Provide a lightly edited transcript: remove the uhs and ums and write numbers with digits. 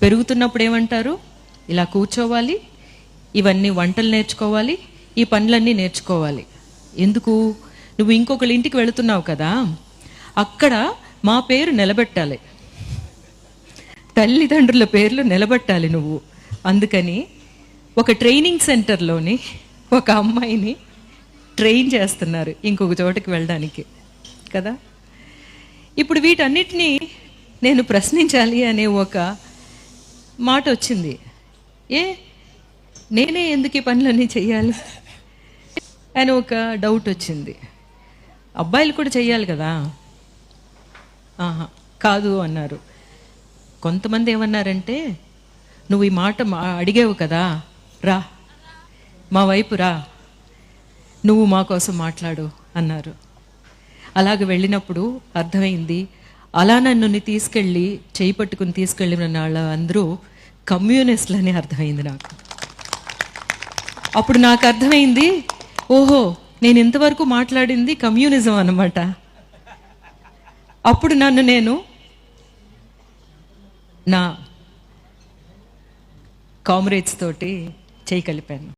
పెరుగుతున్నప్పుడు ఏమంటారు, ఇలా కూర్చోవాలి, ఇవన్నీ వంటలు నేర్చుకోవాలి, ఈ పనులన్నీ నేర్చుకోవాలి. ఎందుకు? నువ్వు ఇంకొకళ్ళ ఇంటికి వెళుతున్నావు కదా, అక్కడ మా పేరు నిలబెట్టాలి, తల్లిదండ్రుల పేర్లు నిలబెట్టాలి నువ్వు. అందుకని ఒక ట్రైనింగ్ సెంటర్లోని ఒక అమ్మాయిని ట్రైన్ చేస్తున్నారు ఇంకొక చోటకి వెళ్ళడానికి కదా. ఇప్పుడు వీటన్నిటినీ నేను ప్రశ్నించాలి అనే ఒక మాట వచ్చింది. నేనే ఎందుకు ఈ పనులన్నీ చెయ్యాలి అని ఒక డౌట్ వచ్చింది. అబ్బాయిలు కూడా చెయ్యాలి కదా. కాదు అన్నారు. కొంతమంది ఏమన్నారంటే, నువ్వు ఈ మాట అడిగావు కదా, రా మా వైపు రా, నువ్వు మా కోసం మాట్లాడు అన్నారు. అలాగ వెళ్ళినప్పుడు అర్థమైంది, అలా నన్ను తీసుకెళ్ళి చేయి పట్టుకుని తీసుకెళ్ళిన వాళ్ళు అందరూ కమ్యూనిస్టులని అర్థమైంది నాకు. అప్పుడు నాకు అర్థమైంది, ఓహో నేను ఇంతవరకు మాట్లాడింది కమ్యూనిజం అన్నమాట. అప్పుడు నన్ను నేను నా కామ్రేడ్స్ తోటి చేయి కలిపాను.